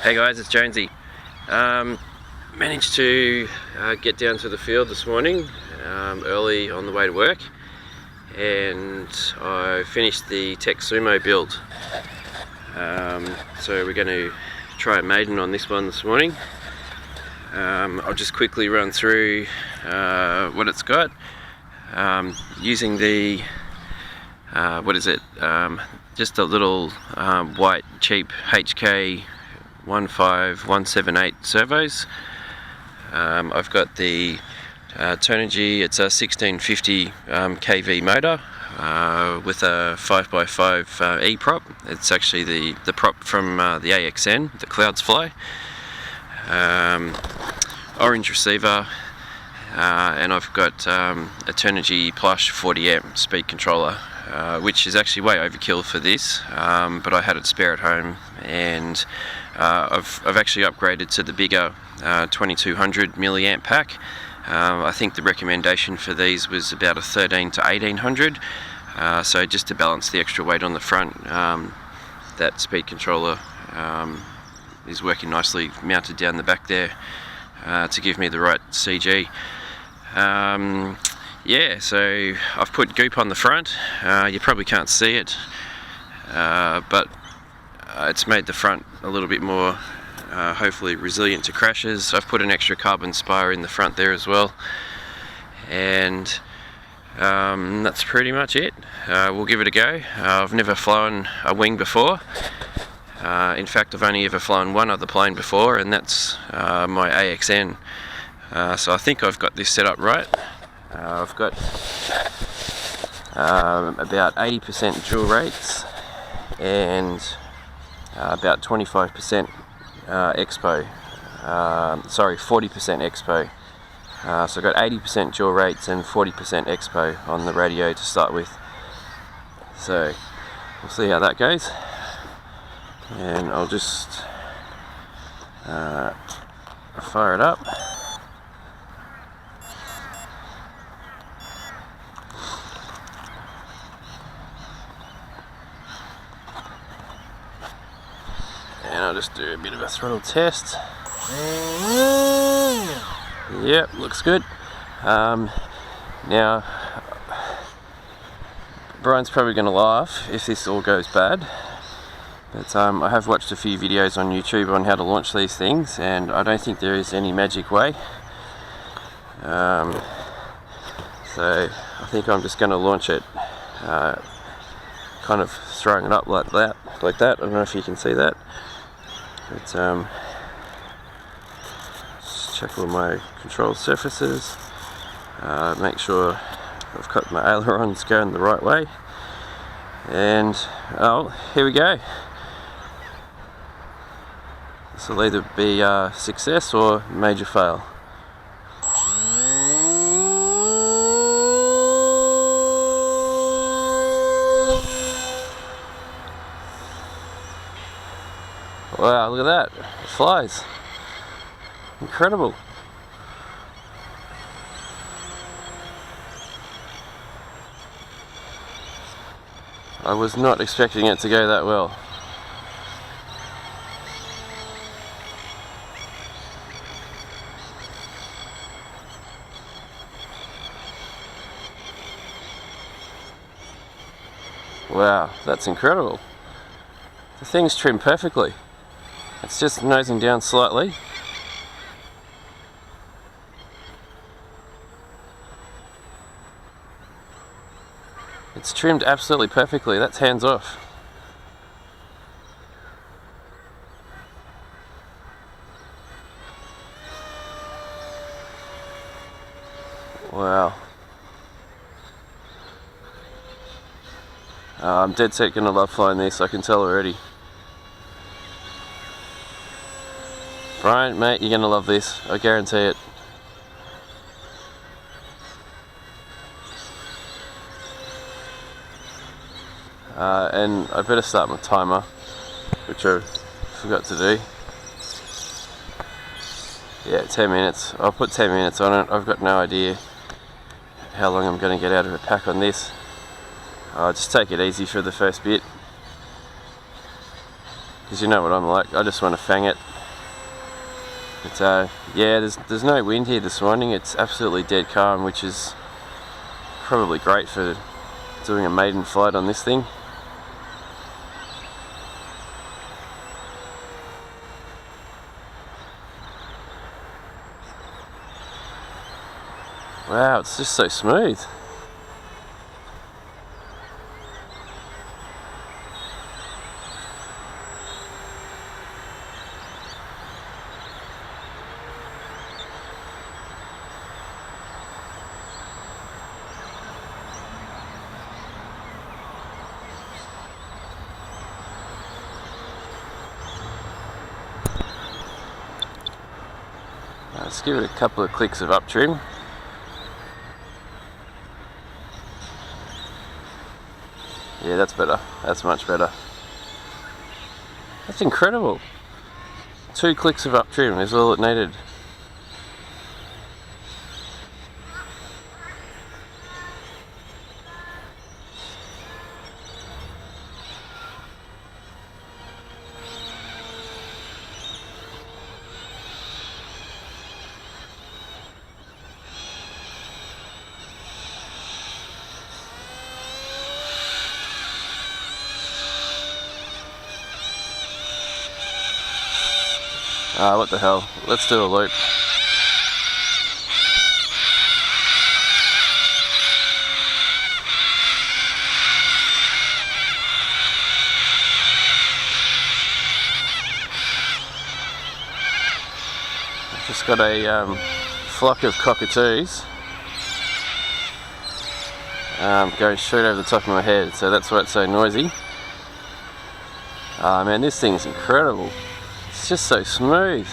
Hey guys, it's Jonesy. Managed to get down to the field this morning early on the way to work, and I finished the Tek Sumo build. So we're going to try a Maiden on this one this morning. I'll just quickly run through what it's got. Using the just a little white cheap HK 15178 servos. I've got the Turnigy. It's a 1650 kV motor with a 5x5 E prop. It's actually the prop from the AXN, the Clouds Fly. Orange receiver, and I've got a Turnigy Plush 40 amp speed controller, which is actually way overkill for this, but I had it spare at home, and I've actually upgraded to the bigger 2200 milliamp pack. I think the recommendation for these was about a 13 to 1800, so just to balance the extra weight on the front, that speed controller is working nicely mounted down the back there to give me the right CG. Yeah, so I've put goop on the front. You probably can't see it, but it's made the front a little bit more hopefully resilient to crashes. I've put an extra carbon spire in the front there as well, and that's pretty much it. We'll give it a go. I've never flown a wing before. In fact, I've only ever flown one other plane before, and that's my AXN. So I think I've got this set up right. I've got about 80% dual rates and about 25% expo. Sorry, 40% expo. So I've got 80% dual rates and 40% expo on the radio to start with. So we'll see how that goes. And I'll just fire it up. And I'll just do a bit of a throttle test. Yep, looks good. Now, Brian's probably going to laugh if this all goes bad. But I have watched a few videos on YouTube on how to launch these things, and I don't think there is any magic way. So I think I'm just going to launch it, kind of throwing it up like that. I don't know if you can see that. But just check all my control surfaces, make sure I've got my ailerons going the right way, and oh, here we go. This will either be success or major fail. Wow, look at that, it flies. Incredible. I was not expecting it to go that well. Wow, that's incredible. The thing's trimmed perfectly. It's just nosing down slightly. It's trimmed absolutely perfectly. That's hands off. Wow. I'm dead set gonna love flying this, I can tell already. Brian, mate, you're gonna love this, I guarantee it. And I better start my timer, which I forgot to do. Yeah, 10 minutes. I'll put 10 minutes on it. I've got no idea how long I'm going to get out of a pack on this. I'll just take it easy for the first bit, because you know what I'm like, I just want to fang it. But yeah, there's no wind here this morning. It's absolutely dead calm, which is probably great for doing a maiden flight on this thing. Wow, it's just so smooth. Let's give it a couple of clicks of up trim. Yeah, that's better. That's much better. That's incredible. 2 clicks of up trim is all it needed. What the hell? Let's do a loop. I've just got a flock of cockatoos going straight over the top of my head, so that's why it's so noisy. Man, this thing's incredible. It's just so smooth.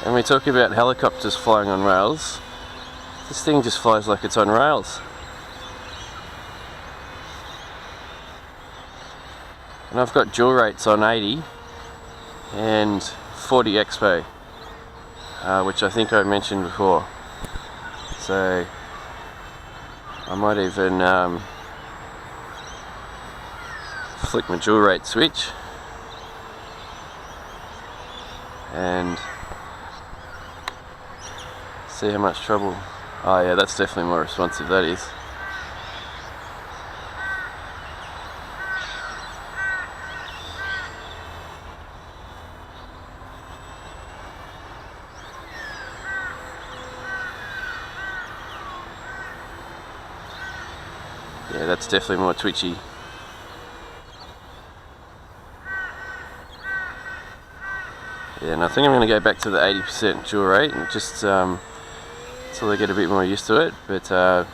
And we talk about helicopters flying on rails. This thing just flies like it's on rails. And I've got dual rates on 80 and 40 expo, which I think I mentioned before. So I might even flick my dual rate switch and see how much trouble. Oh yeah, that's definitely more responsive, that is. Yeah, that's definitely more twitchy. Yeah, and I think I'm going to go back to the 80% dual rate and just until I get a bit more used to it. But yeah,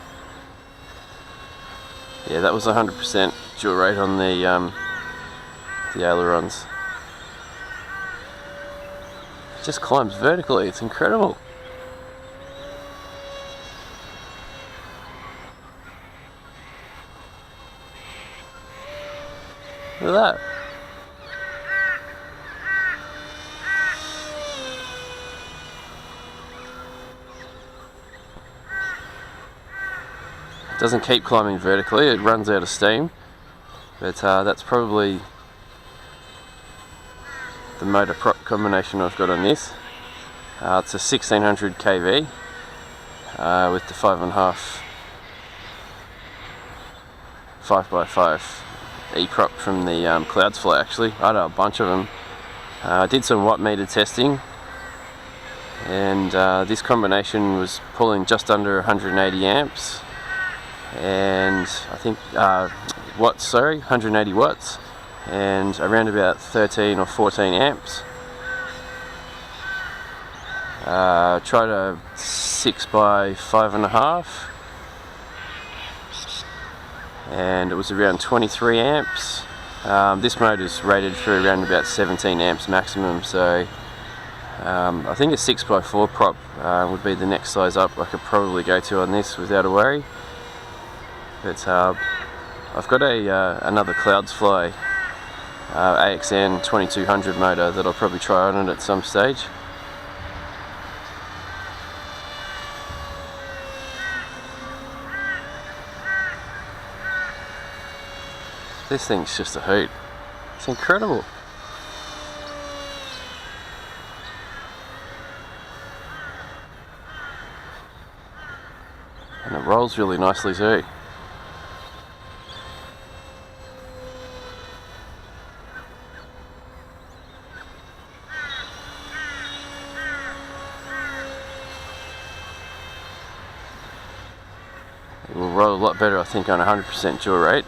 that was 100% dual rate on the ailerons. It just climbs vertically. It's incredible. Look at that. It doesn't keep climbing vertically, it runs out of steam, but that's probably the motor prop combination I've got on this. It's a 1600 kV with the 5.5 5x5 E-prop from the Cloudsfly. Actually, I had a bunch of them. I did some watt meter testing, and this combination was pulling just under 180 amps, and I think 180 watts, and around about 13 or 14 amps. Tried a 6x5.5, and it was around 23 amps. This motor's rated for around about 17 amps maximum, so I think a 6x4 prop would be the next size up I could probably go to on this without a worry. But I've got another Cloudsfly AXN 2200 motor that I'll probably try on it at some stage. This thing's just a hoot. It's incredible. And it rolls really nicely too. It will roll a lot better, I think, on 100% jaw rate.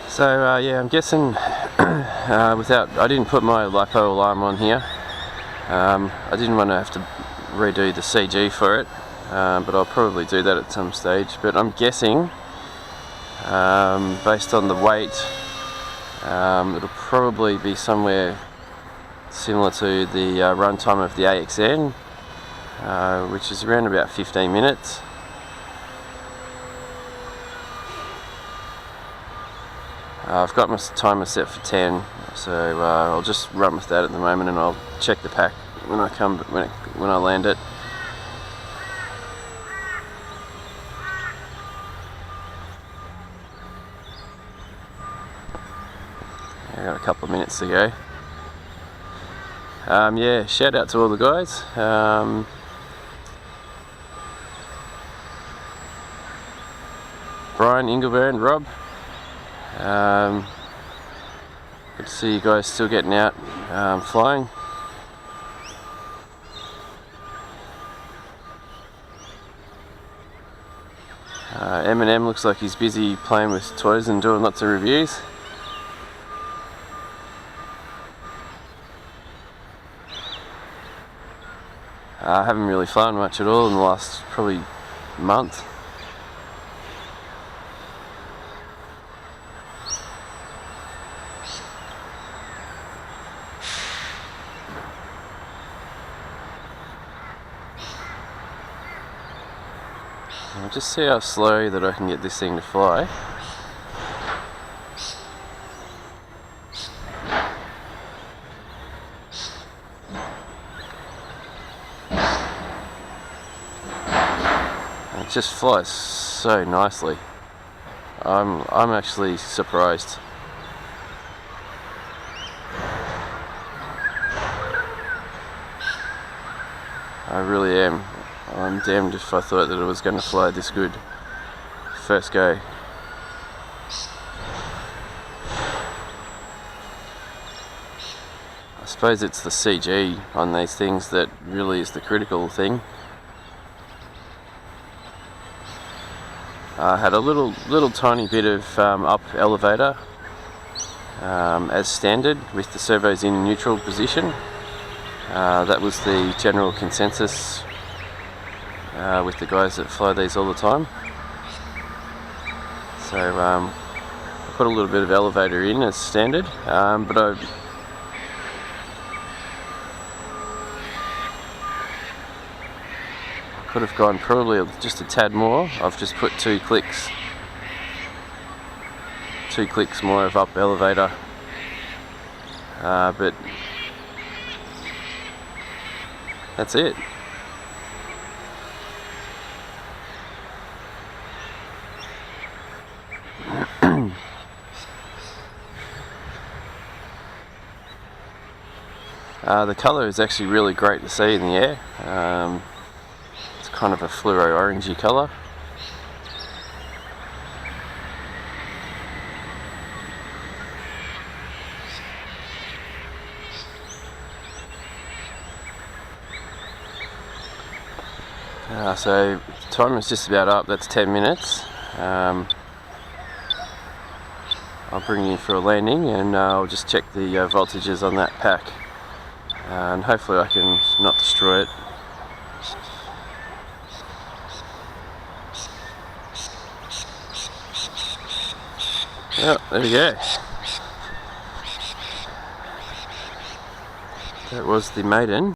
So yeah, I'm guessing I didn't put my LiPo alarm on here. I didn't want to have to redo the CG for it, but I'll probably do that at some stage. But I'm guessing, based on the weight, it'll probably be somewhere similar to the runtime of the AXN, which is around about 15 minutes. I've got my timer set for 10, so I'll just run with that at the moment, and I'll check the pack when I land it. I've got a couple of minutes to go. Yeah, shout out to all the guys. Brian, Ingleburn, Rob. Good to see you guys still getting out flying. Eminem looks like he's busy playing with toys and doing lots of reviews. I haven't really flown much at all in the last probably month. I'll just see how slow that I can get this thing to fly. It just flies so nicely. I'm actually surprised. I really am. I'm damned if I thought that it was going to fly this good. First go. I suppose it's the CG on these things that really is the critical thing. I had a little tiny bit of up elevator as standard with the servos in neutral position. That was the general consensus with the guys that fly these all the time. So I put a little bit of elevator in as standard, but I could have gone probably just a tad more. I've just put 2 clicks more of up elevator, but that's it. The colour is actually really great to see in the air. It's kind of a fluoro orangey colour. So the timer is just about up. That's 10 minutes. I'll bring you in for a landing, and I'll just check the voltages on that pack, and hopefully I can not destroy it. Yep, there we go. That was the Maiden.